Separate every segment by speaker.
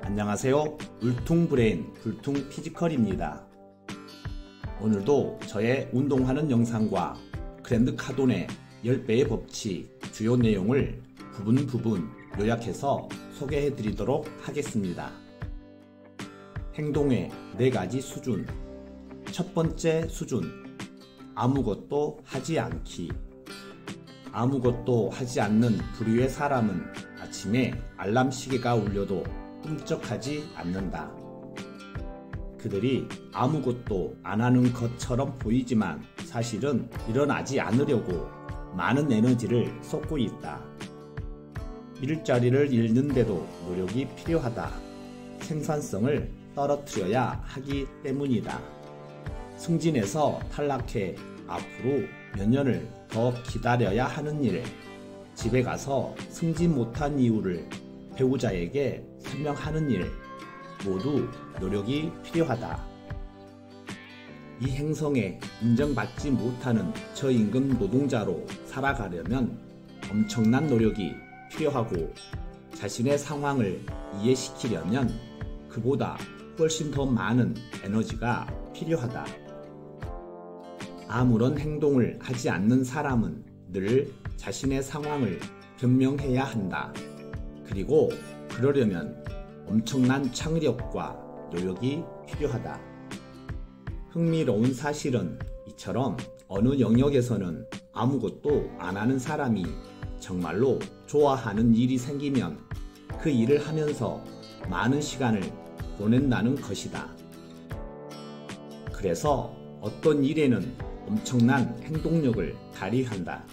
Speaker 1: 안녕하세요. 울퉁브레인 불퉁피지컬입니다. 오늘도 저의 운동하는 영상과 그랜드 카돈의 10배의 법칙 주요 내용을 부분 요약해서 소개해 드리도록 하겠습니다. 행동의 4가지 수준. 첫 번째 수준, 아무것도 하지 않기. 아무것도 하지 않는 부류의 사람은 아침에 알람 시계가 울려도 꿈쩍하지 않는다. 그들이 아무것도 안 하는 것처럼 보이지만 사실은 일어나지 않으려고 많은 에너지를 쏟고 있다. 일자리를 잃는데도 노력이 필요하다. 생산성을 떨어뜨려야 하기 때문이다. 승진해서 탈락해 앞으로 몇 년을 더 기다려야 하는 일, 집에 가서 승진 못한 이유를 배우자에게 설명하는 일, 모두 노력이 필요하다. 이 행성에 인정받지 못하는 저임금 노동자로 살아가려면 엄청난 노력이 필요하고 자신의 상황을 이해시키려면 그보다 훨씬 더 많은 에너지가 필요하다. 아무런 행동을 하지 않는 사람은 늘 자신의 상황을 변명해야 한다. 그리고 그러려면 엄청난 창의력과 노력이 필요하다. 흥미로운 사실은 이처럼 어느 영역에서는 아무것도 안 하는 사람이 정말로 좋아하는 일이 생기면 그 일을 하면서 많은 시간을 보낸다는 것이다. 그래서 어떤 일에는 엄청난 행동력을 발휘한다.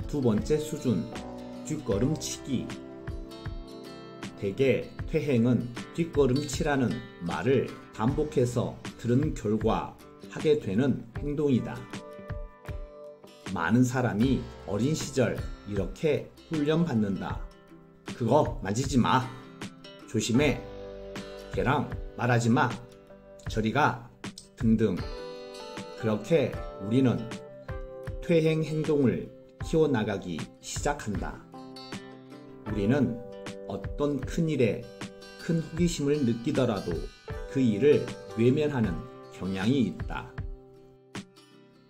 Speaker 1: 두 번째 수준, 뒷걸음치기. 대개 퇴행은 뒷걸음치라는 말을 반복해서 들은 결과 하게 되는 행동이다. 많은 사람이 어린 시절 이렇게 훈련받는다. 그거 만지지 마. 조심해. 걔랑 말하지 마. 저리 가. 등등. 그렇게 우리는 퇴행 행동을 키워나가기 시작한다. 우리는 어떤 큰 일에 큰 호기심을 느끼더라도 그 일을 외면하는 경향이 있다.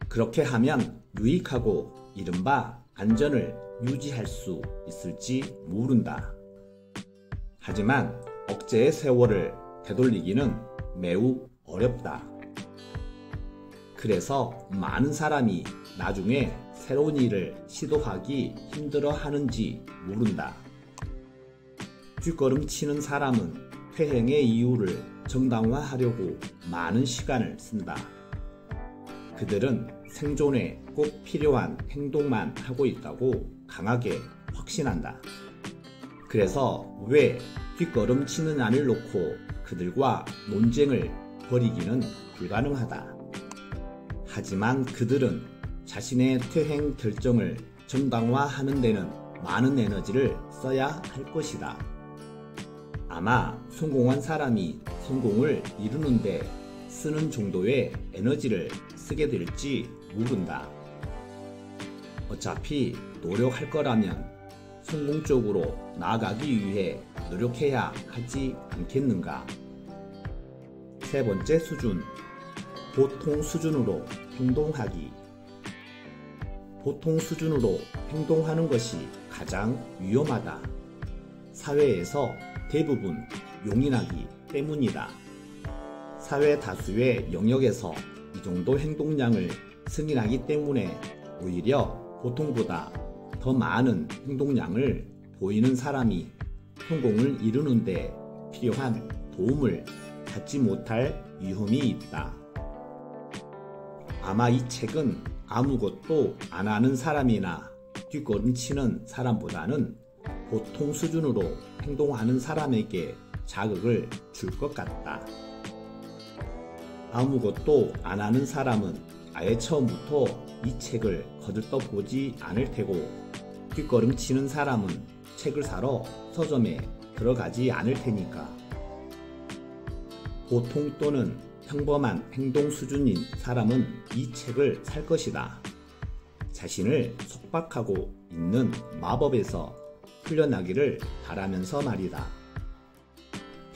Speaker 1: 그렇게 하면 유익하고 이른바 안전을 유지할 수 있을지 모른다. 하지만 억제의 세월을 되돌리기는 매우 어렵다. 그래서 많은 사람이 나중에 새로운 일을 시도하기 힘들어 하는지 모른다. 뒷걸음치는 사람은 퇴행의 이유를 정당화하려고 많은 시간을 쓴다. 그들은 생존에 꼭 필요한 행동만 하고 있다고 강하게 확신한다. 그래서 왜 뒷걸음치느냐를 놓고 그들과 논쟁을 벌이기는 불가능하다. 하지만 그들은 자신의 퇴행 결정을 정당화하는 데는 많은 에너지를 써야 할 것이다. 아마 성공한 사람이 성공을 이루는데 쓰는 정도의 에너지를 쓰게 될지 모른다. 어차피 노력할 거라면 성공 쪽으로 나아가기 위해 노력해야 하지 않겠는가? 세 번째 수준, 보통 수준으로 행동하기. 보통 수준으로 행동하는 것이 가장 위험하다. 사회에서 대부분 용인하기 때문이다. 사회 다수의 영역에서 이 정도 행동량을 승인하기 때문에 오히려 보통보다 더 많은 행동량을 보이는 사람이 성공을 이루는데 필요한 도움을 받지 못할 위험이 있다. 아마 이 책은 아무것도 안 하는 사람이나 뒷걸음치는 사람보다는 보통 수준으로 행동하는 사람에게 자극을 줄 것 같다. 아무것도 안 하는 사람은 아예 처음부터 이 책을 거들떠보지 않을 테고 뒷걸음치는 사람은 책을 사러 서점에 들어가지 않을 테니까. 보통 또는 평범한 행동 수준인 사람은 이 책을 살 것이다. 자신을 속박하고 있는 마법에서 풀려나기를 바라면서 말이다.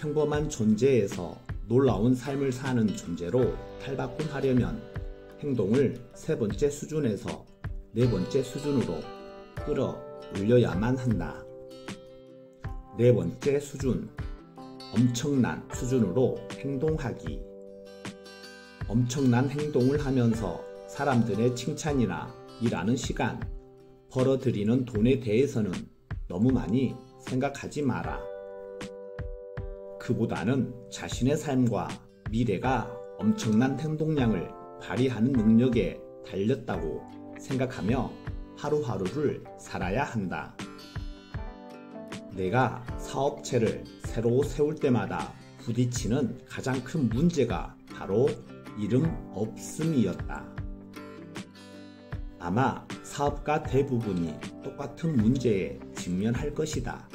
Speaker 1: 평범한 존재에서 놀라운 삶을 사는 존재로 탈바꿈하려면 행동을 세 번째 수준에서 네 번째 수준으로 끌어올려야만 한다. 네 번째 수준, 엄청난 수준으로 행동하기. 엄청난 행동을 하면서 사람들의 칭찬이나 일하는 시간, 벌어들이는 돈에 대해서는 너무 많이 생각하지 마라. 그보다는 자신의 삶과 미래가 엄청난 행동량을 발휘하는 능력에 달렸다고 생각하며 하루하루를 살아야 한다. 내가 사업체를 새로 세울 때마다 부딪히는 가장 큰 문제가 바로 이름 없음이었다. 아마 사업가 대부분이 똑같은 문제에 직면할 것이다.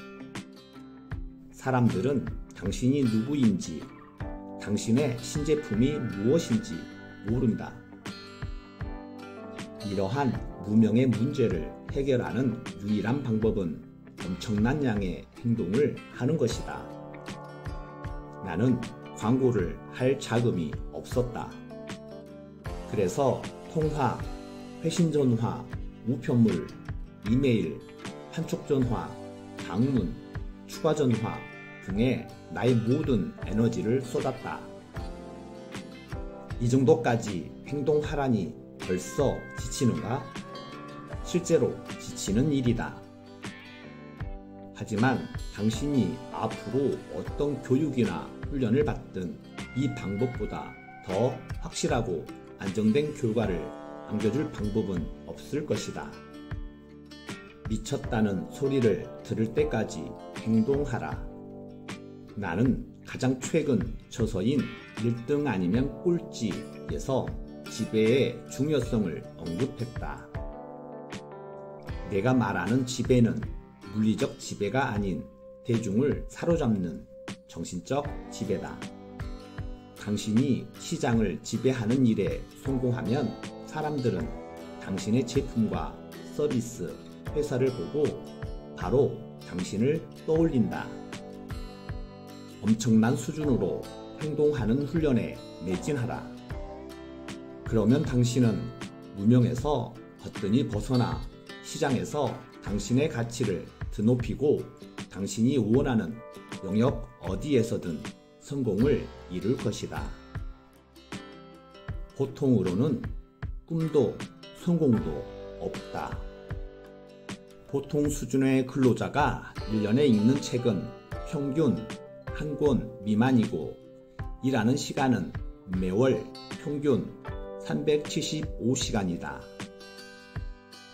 Speaker 1: 사람들은 당신이 누구인지, 당신의 신제품이 무엇인지 모른다. 이러한 무명의 문제를 해결하는 유일한 방법은 엄청난 양의 행동을 하는 것이다. 나는 광고를 할 자금이 없었다. 그래서 통화, 회신전화, 우편물, 이메일, 판촉전화, 방문, 추가전화 등에 나의 모든 에너지를 쏟았다. 이 정도까지 행동하라니 벌써 지치는가? 실제로 지치는 일이다. 하지만 당신이 앞으로 어떤 교육이나 훈련을 받든 이 방법보다 더 확실하고 안정된 결과를 안겨줄 방법은 없을 것이다. 미쳤다는 소리를 들을 때까지 행동하라. 나는 가장 최근 저서인 1등 아니면 꼴찌에서 지배의 중요성을 언급했다. 내가 말하는 지배는 물리적 지배가 아닌 대중을 사로잡는 정신적 지배다. 당신이 시장을 지배하는 일에 성공하면 사람들은 당신의 제품과 서비스, 회사를 보고 바로 당신을 떠올린다. 엄청난 수준으로 행동하는 훈련에 매진하라. 그러면 당신은 무명에서 거뜬히 벗어나 시장에서 당신의 가치를 드높이고 당신이 원하는 영역 어디에서든 성공을 이룰 것이다. 보통으로는 꿈도 성공도 없다. 보통 수준의 근로자가 1년에 읽는 책은 평균 한 권 미만이고 일하는 시간은 매월 평균 375시간이다.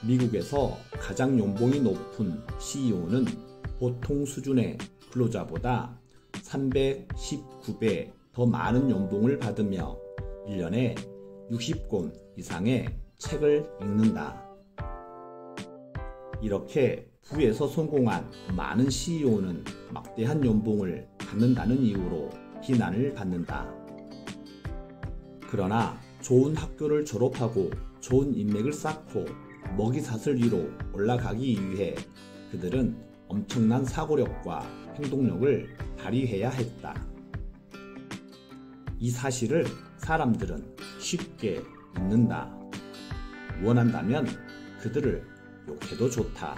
Speaker 1: 미국에서 가장 연봉이 높은 CEO는 보통 수준의 근로자보다 319배 더 많은 연봉을 받으며 1년에 60권 이상의 책을 읽는다. 이렇게 부에서 성공한 많은 CEO는 막대한 연봉을 받는다는 이유로 비난을 받는다. 그러나 좋은 학교를 졸업하고 좋은 인맥을 쌓고 먹이사슬 위로 올라가기 위해 그들은 엄청난 사고력과 행동력을 발휘해야 했다. 이 사실을 사람들은 쉽게 잊는다. 원한다면 그들을 욕해도 좋다.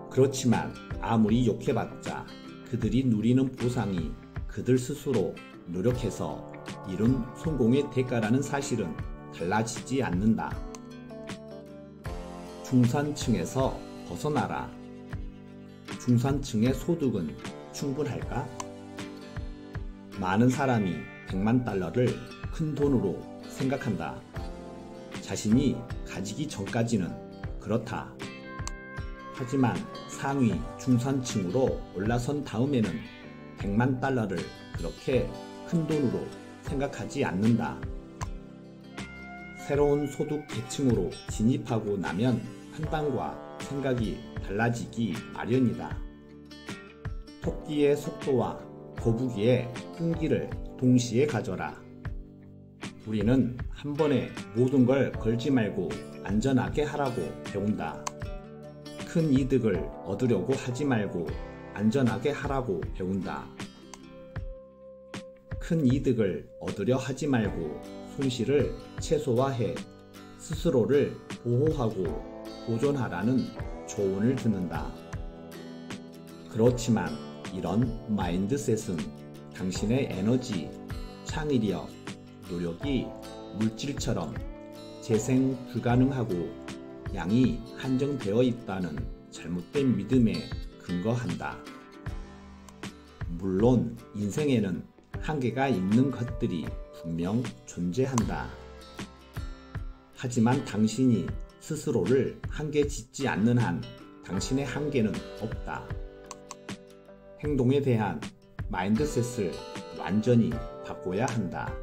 Speaker 1: 그렇지만 아무리 욕해봤자 그들이 누리는 보상이 그들 스스로 노력해서 이룬 성공의 대가라는 사실은 달라지지 않는다. 중산층에서 벗어나라. 중산층의 소득은 충분할까? 많은 사람이 100만 달러를 큰 돈으로 생각한다. 자신이 가지기 전까지는 그렇다. 하지만 상위 중산층으로 올라선 다음에는 100만 달러를 그렇게 큰 돈으로 생각하지 않는다. 새로운 소득 계층으로 진입하고 나면 판단과 생각이 달라지기 마련이다. 토끼의 속도와 거북이의 끈기를 동시에 가져라. 우리는 한 번에 모든 걸 걸지 말고 안전하게 하라고 배운다. 큰 이득을 얻으려고 하지 말고 안전하게 하라고 배운다. 큰 이득을 얻으려 하지 말고 손실을 최소화해 스스로를 보호하고 보존하라는 조언을 듣는다. 그렇지만 이런 마인드셋은 당신의 에너지, 창의력, 노력이 물질처럼 재생 불가능하고 양이 한정되어 있다는 잘못된 믿음에 근거한다. 물론 인생에는 한계가 있는 것들이 분명 존재한다. 하지만 당신이 스스로를 한계 짓지 않는 한 당신의 한계는 없다. 행동에 대한 마인드셋을 완전히 바꿔야 한다.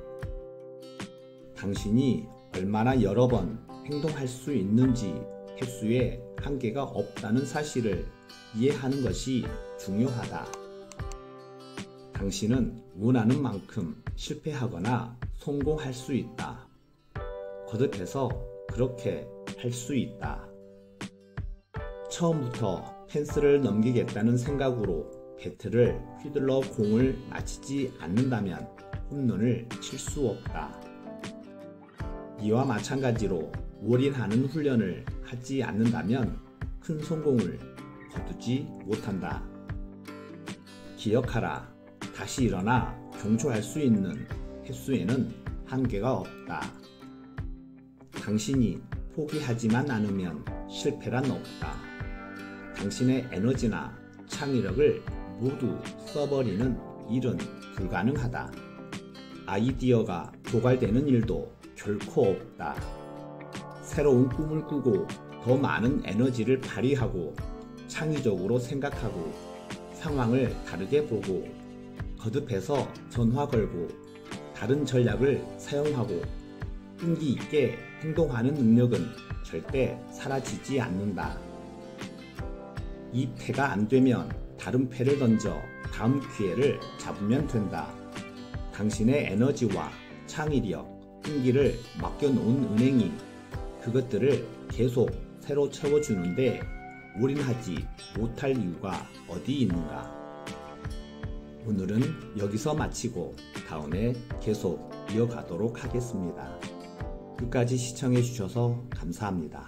Speaker 1: 당신이 얼마나 여러 번 행동할 수 있는지 횟수에 한계가 없다는 사실을 이해하는 것이 중요하다. 당신은 원하는 만큼 실패하거나 성공할 수 있다. 거듭해서 그렇게 할 수 있다. 처음부터 펜스를 넘기겠다는 생각으로 배트를 휘둘러 공을 맞히지 않는다면 홈런을 칠 수 없다. 이와 마찬가지로 올인하는 훈련을 하지 않는다면 큰 성공을 거두지 못한다. 기억하라. 다시 일어나 경초할 수 있는 횟수에는 한계가 없다. 당신이 포기하지만 않으면 실패란 없다. 당신의 에너지나 창의력을 모두 써버리는 일은 불가능하다. 아이디어가 도갈되는 일도 결코 없다. 새로운 꿈을 꾸고 더 많은 에너지를 발휘하고 창의적으로 생각하고 상황을 다르게 보고 거듭해서 전화 걸고 다른 전략을 사용하고 끈기 있게 행동하는 능력은 절대 사라지지 않는다. 이 패가 안 되면 다른 패를 던져 다음 기회를 잡으면 된다. 당신의 에너지와 창의력, 끈기를 맡겨놓은 은행이 그것들을 계속 새로 채워주는데 올인하지 못할 이유가 어디 있는가? 오늘은 여기서 마치고 다음에 계속 이어가도록 하겠습니다. 끝까지 시청해 주셔서 감사합니다.